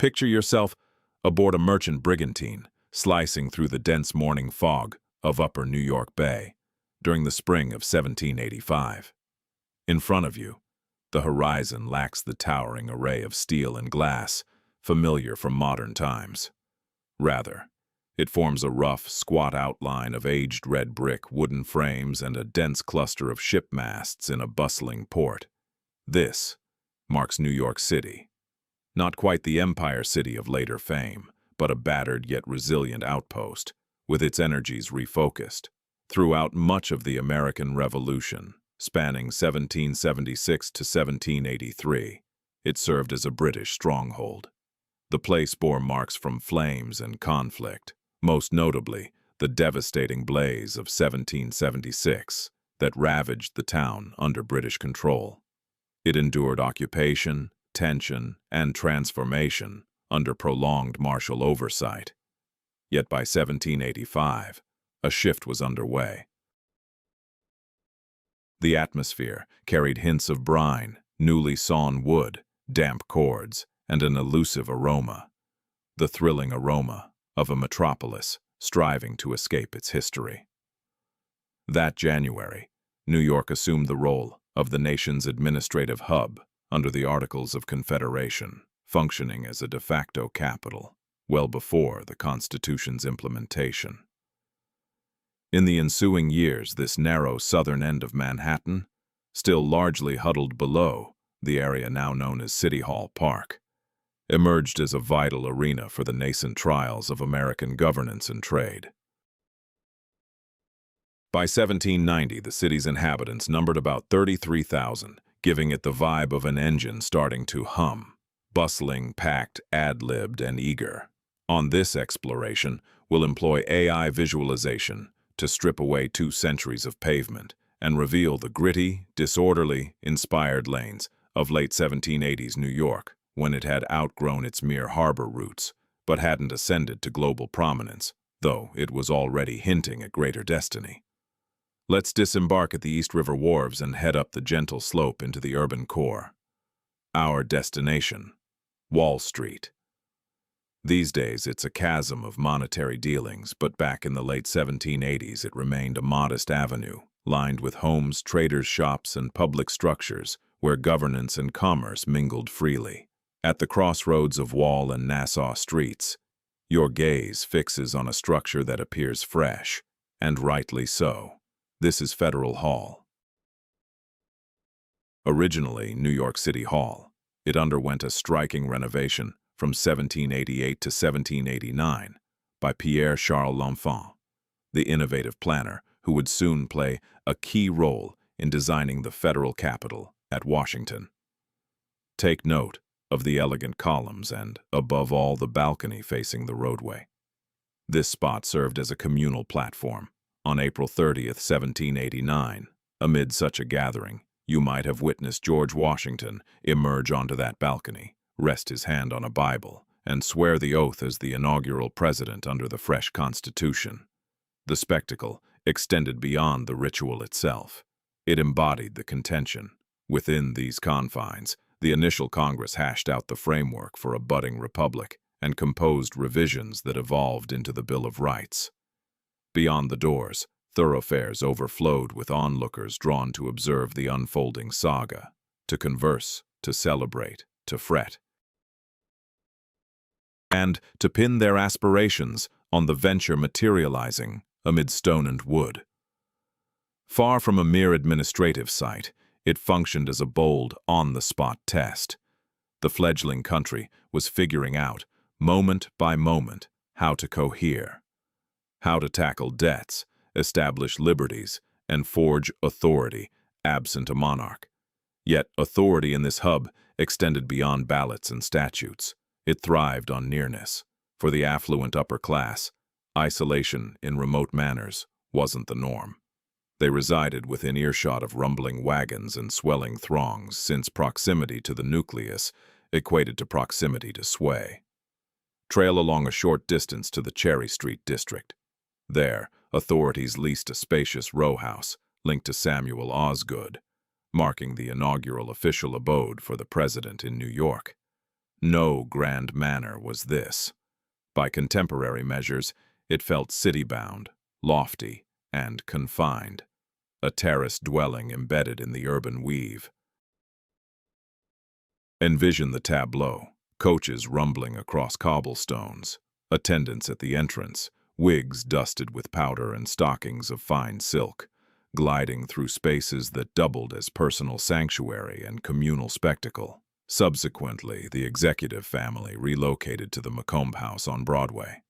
Picture yourself aboard a merchant brigantine, slicing through the dense morning fog of upper New York Bay during the spring of 1785. In front of you, the horizon lacks the towering array of steel and glass familiar from modern times. Rather, it forms a rough, squat outline of aged red brick, wooden frames, and a dense cluster of ship masts in a bustling port. This marks New York City. Not quite the empire city of later fame, but a battered yet resilient outpost, with its energies refocused. Throughout much of the American Revolution, spanning 1776 to 1783, it served as a British stronghold. The place bore marks from flames and conflict, most notably the devastating blaze of 1776 that ravaged the town under British control. It endured occupation, tension, and transformation under prolonged martial oversight. Yet by 1785, a shift was underway. The atmosphere carried hints of brine, newly sawn wood, damp cords, and an elusive aroma, the thrilling aroma of a metropolis striving to escape its history. That January, New York assumed the role of the nation's administrative hub under the Articles of Confederation, functioning as a de facto capital, well before the Constitution's implementation. In the ensuing years, this narrow southern end of Manhattan, still largely huddled below the area now known as City Hall Park, emerged as a vital arena for the nascent trials of American governance and trade. By 1790, the city's inhabitants numbered about 33,000, giving it the vibe of an engine starting to hum, bustling, packed, ad-libbed, and eager. On this exploration, we'll employ AI visualization to strip away 2 centuries of pavement and reveal the gritty, disorderly, inspired lanes of late 1780s New York, when it had outgrown its mere harbor roots, but hadn't ascended to global prominence, though it was already hinting at greater destiny. Let's disembark at the East River wharves and head up the gentle slope into the urban core. Our destination, Wall Street. These days, it's a chasm of monetary dealings, but back in the late 1780s, it remained a modest avenue, lined with homes, traders' shops, and public structures where governance and commerce mingled freely. At the crossroads of Wall and Nassau streets, your gaze fixes on a structure that appears fresh, and rightly so. This is Federal Hall. Originally New York City Hall, it underwent a striking renovation from 1788 to 1789 by Pierre Charles L'Enfant, the innovative planner who would soon play a key role in designing the federal capital at Washington. Take note of the elegant columns and, above all, the balcony facing the roadway. This spot served as a communal platform. On April 30th, 1789, amid such a gathering, you might have witnessed George Washington emerge onto that balcony, rest his hand on a Bible, and swear the oath as the inaugural president under the fresh Constitution. The spectacle extended beyond the ritual itself. It embodied the contention. Within these confines, the initial Congress hashed out the framework for a budding republic and composed revisions that evolved into the Bill of Rights. Beyond the doors, thoroughfares overflowed with onlookers drawn to observe the unfolding saga, to converse, to celebrate, to fret, and to pin their aspirations on the venture materializing amid stone and wood. Far from a mere administrative site, it functioned as a bold, on-the-spot test. The fledgling country was figuring out, moment by moment, how to cohere, how to tackle debts, establish liberties, and forge authority absent a monarch. Yet authority in this hub extended beyond ballots and statutes. It thrived on nearness. For the affluent upper class, isolation in remote manners wasn't the norm. They resided within earshot of rumbling wagons and swelling throngs, since proximity to the nucleus equated to proximity to sway. Trail along a short distance to the Cherry Street district. There, authorities leased a spacious row house linked to Samuel Osgood, marking the inaugural official abode for the president in New York. No grand manor was this. By contemporary measures, it felt city-bound, lofty, and confined, a terraced dwelling embedded in the urban weave. Envision the tableau: coaches rumbling across cobblestones, attendants at the entrance, wigs dusted with powder and stockings of fine silk, gliding through spaces that doubled as personal sanctuary and communal spectacle. Subsequently, the executive family relocated to the Macomb House on Broadway.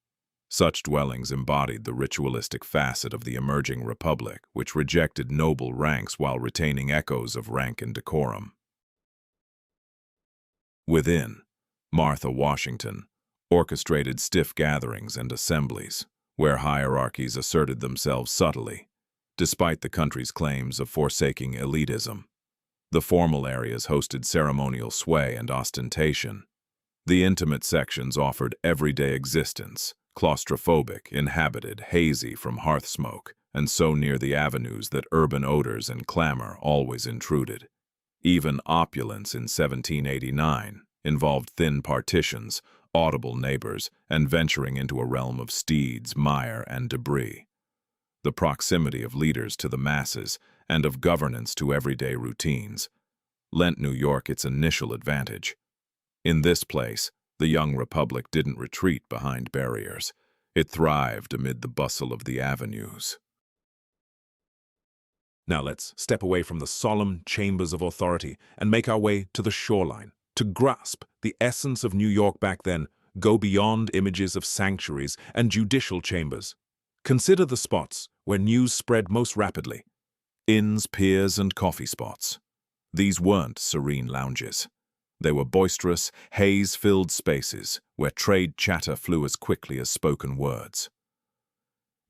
Such dwellings embodied the ritualistic facet of the emerging republic, which rejected noble ranks while retaining echoes of rank and decorum. Within, Martha Washington orchestrated stiff gatherings and assemblies, where hierarchies asserted themselves subtly, despite the country's claims of forsaking elitism. The formal areas hosted ceremonial sway and ostentation. The intimate sections offered everyday existence, claustrophobic, inhabited, hazy from hearth smoke, and so near the avenues that urban odors and clamor always intruded. Even opulence in 1789 involved thin partitions, audible neighbors, and venturing into a realm of steeds, mire, and debris. The proximity of leaders to the masses and of governance to everyday routines lent New York its initial advantage. In this place, the young republic didn't retreat behind barriers. It thrived amid the bustle of the avenues. Now let's step away from the solemn chambers of authority and make our way to the shoreline. To grasp the essence of New York back then, go beyond images of sanctuaries and judicial chambers. Consider the spots where news spread most rapidly. Inns, piers, and coffee spots. These weren't serene lounges. They were boisterous, haze-filled spaces where trade chatter flew as quickly as spoken words.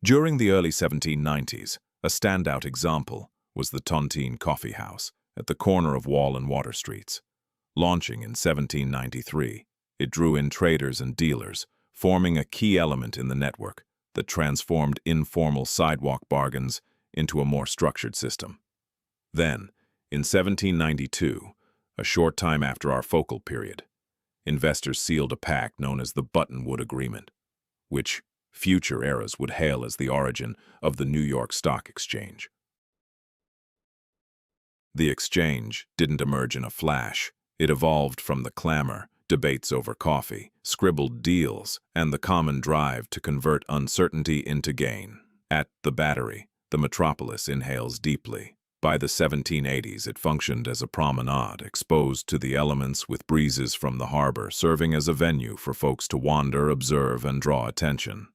During the early 1790s, a standout example was the Tontine Coffee House at the corner of Wall and Water Streets. Launching in 1793, it drew in traders and dealers, forming a key element in the network that transformed informal sidewalk bargains into a more structured system. Then, in 1792, a short time after our focal period, investors sealed a pact known as the Buttonwood Agreement, which future eras would hail as the origin of the New York Stock Exchange. The exchange didn't emerge in a flash. It evolved from the clamor, debates over coffee, scribbled deals, and the common drive to convert uncertainty into gain. At the Battery, the metropolis inhales deeply. By the 1780s, it functioned as a promenade, exposed to the elements with breezes from the harbor, serving as a venue for folks to wander, observe, and draw attention.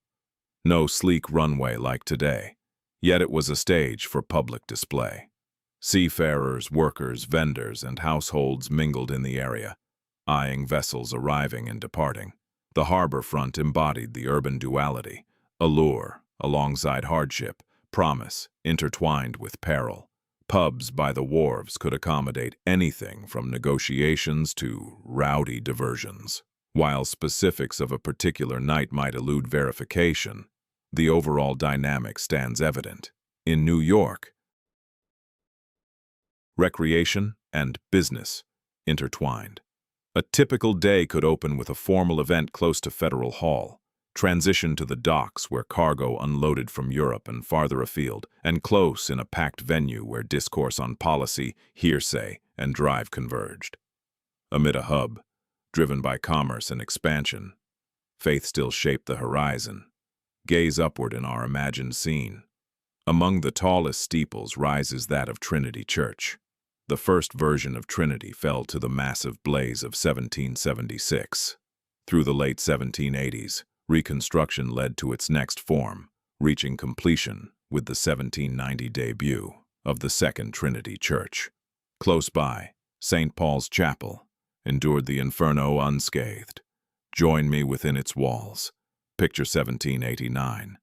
No sleek runway like today, yet it was a stage for public display. Seafarers, workers, vendors, and households mingled in the area, eyeing vessels arriving and departing. The harbor front embodied the urban duality, allure alongside hardship, promise intertwined with peril. Pubs by the wharves could accommodate anything from negotiations to rowdy diversions. While specifics of a particular night might elude verification, the overall dynamic stands evident. In New York, recreation and business intertwined. A typical day could open with a formal event close to Federal Hall, transition to the docks where cargo unloaded from Europe and farther afield, and close in a packed venue where discourse on policy, hearsay, and drive converged. Amid a hub, driven by commerce and expansion, faith still shaped the horizon. Gaze upward in our imagined scene. Among the tallest steeples rises that of Trinity Church. The first version of Trinity fell to the massive blaze of 1776. Through the late 1780s, reconstruction led to its next form, reaching completion with the 1790 debut of the Second Trinity Church. Close by, St. Paul's Chapel endured the inferno unscathed. Join me within its walls. Picture 1789.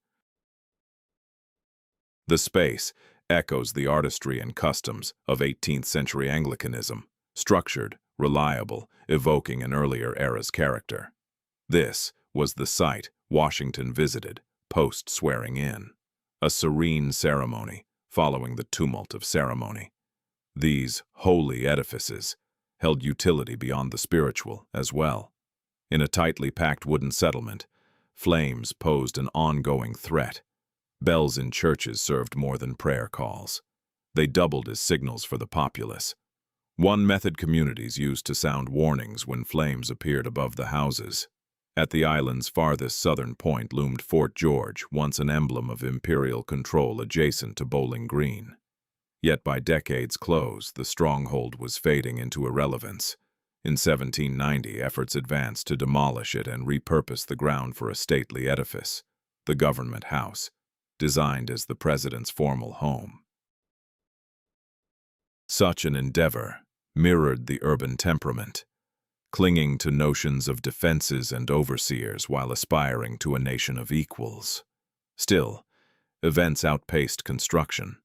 The space echoes the artistry and customs of 18th century Anglicanism, structured, reliable, evoking an earlier era's character. This was the site Washington visited post-swearing in, a serene ceremony following the tumult of ceremony. These holy edifices held utility beyond the spiritual as well. In a tightly packed wooden settlement, flames posed an ongoing threat. Bells in churches served more than prayer calls. They doubled as signals for the populace. One method communities used to sound warnings when flames appeared above the houses. At the island's farthest southern point loomed Fort George, once an emblem of imperial control adjacent to Bowling Green. Yet by decade's close, the stronghold was fading into irrelevance. In 1790, efforts advanced to demolish it and repurpose the ground for a stately edifice, the Government House, designed as the president's formal home. Such an endeavor mirrored the urban temperament, clinging to notions of defenses and overseers while aspiring to a nation of equals. Still, events outpaced construction.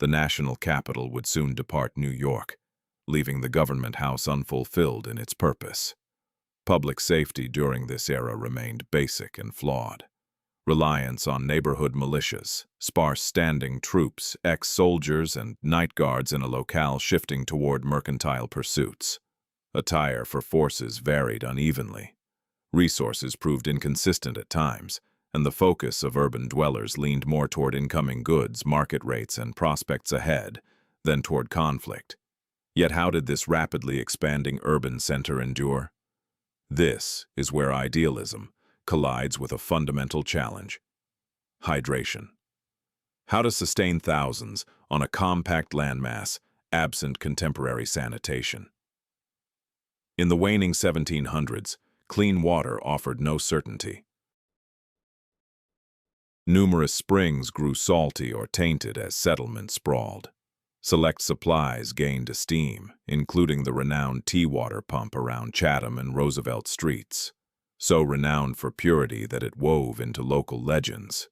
The national capital would soon depart New York, leaving the Government House unfulfilled in its purpose. Public safety during this era remained basic and flawed. Reliance on neighborhood militias, sparse standing troops, ex-soldiers, and night guards in a locale shifting toward mercantile pursuits. Attire for forces varied unevenly. Resources proved inconsistent at times, and the focus of urban dwellers leaned more toward incoming goods, market rates, and prospects ahead than toward conflict. Yet how did this rapidly expanding urban center endure? This is where idealism collides with a fundamental challenge: hydration. How to sustain thousands on a compact landmass absent contemporary sanitation. In the waning 1700s, clean water offered no certainty. Numerous springs grew salty or tainted as settlements sprawled. Select supplies gained esteem, including the renowned tea water pump around Chatham and Roosevelt streets, so renowned for purity that it wove into local legends.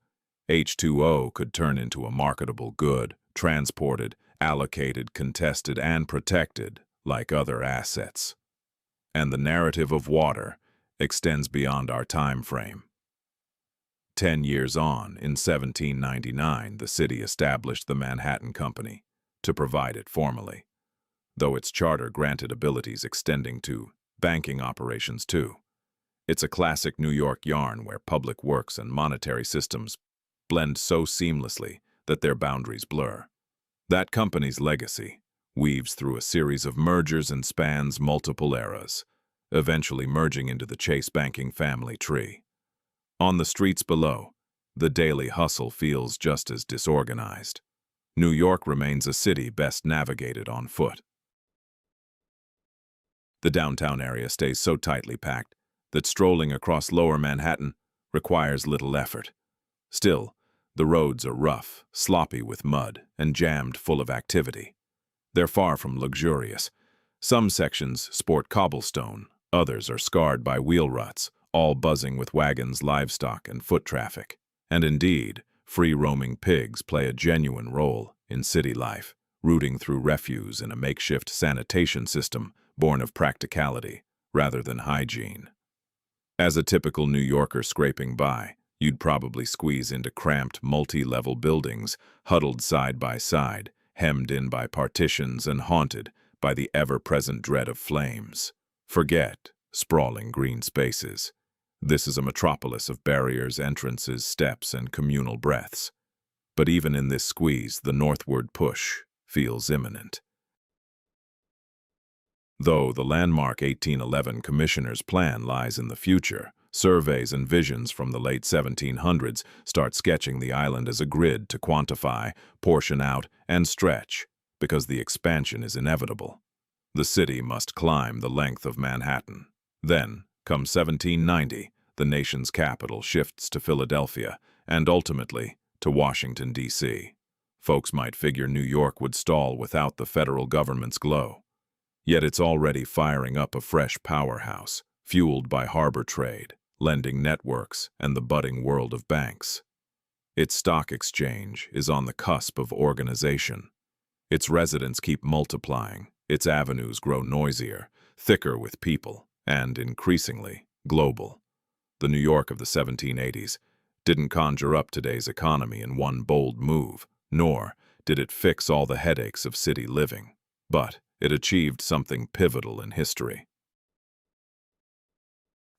H2O could turn into a marketable good, transported, allocated, contested, and protected like other assets. And the narrative of water extends beyond our time frame. 10 years on, in 1799, the city established the Manhattan Company to provide it formally, though its charter granted abilities extending to banking operations too. It's a classic New York yarn where public works and monetary systems blend so seamlessly that their boundaries blur. That company's legacy weaves through a series of mergers and spans multiple eras, eventually merging into the Chase banking family tree. On the streets below, the daily hustle feels just as disorganized. New York remains a city best navigated on foot. The downtown area stays so tightly packed that strolling across lower Manhattan requires little effort. Still, the roads are rough, sloppy with mud, and jammed full of activity. They're far from luxurious. Some sections sport cobblestone, others are scarred by wheel ruts, all buzzing with wagons, livestock, and foot traffic. And indeed, free-roaming pigs play a genuine role in city life, rooting through refuse in a makeshift sanitation system born of practicality rather than hygiene. As a typical New Yorker scraping by, you'd probably squeeze into cramped, multi-level buildings, huddled side by side, hemmed in by partitions and haunted by the ever-present dread of flames. Forget sprawling green spaces. This is a metropolis of barriers, entrances, steps, and communal breaths. But even in this squeeze, the northward push feels imminent. Though the landmark 1811 Commissioner's Plan lies in the future, surveys and visions from the late 1700s start sketching the island as a grid to quantify, portion out, and stretch, because the expansion is inevitable. The city must climb the length of Manhattan. Then, come 1790, the nation's capital shifts to Philadelphia, and ultimately to Washington, D.C. Folks might figure New York would stall without the federal government's glow. Yet it's already firing up a fresh powerhouse, fueled by harbor trade, lending networks, and the budding world of banks. Its stock exchange is on the cusp of organization. Its residents keep multiplying, its avenues grow noisier, thicker with people, and increasingly global. The New York of the 1780s didn't conjure up today's economy in one bold move, nor did it fix all the headaches of city living. But it achieved something pivotal in history.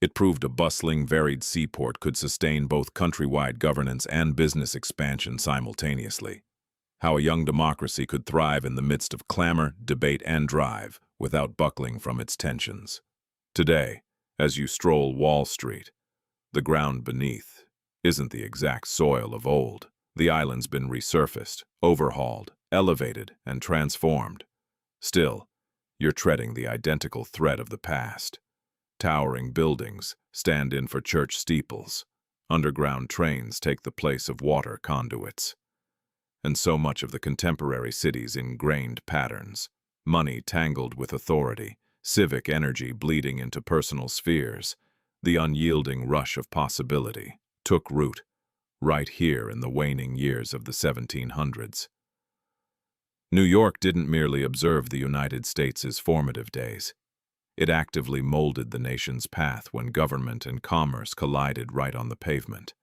It proved a bustling, varied seaport could sustain both countrywide governance and business expansion simultaneously. How a young democracy could thrive in the midst of clamor, debate, and drive without buckling from its tensions. Today, as you stroll Wall Street, the ground beneath isn't the exact soil of old. The island's been resurfaced, overhauled, elevated, and transformed. Still, you're treading the identical thread of the past. Towering buildings stand in for church steeples. Underground trains take the place of water conduits. And so much of the contemporary city's ingrained patterns, money tangled with authority, civic energy bleeding into personal spheres, the unyielding rush of possibility, took root right here in the waning years of the 1700s. New York didn't merely observe the United States' formative days. It actively molded the nation's path when government and commerce collided right on the pavement.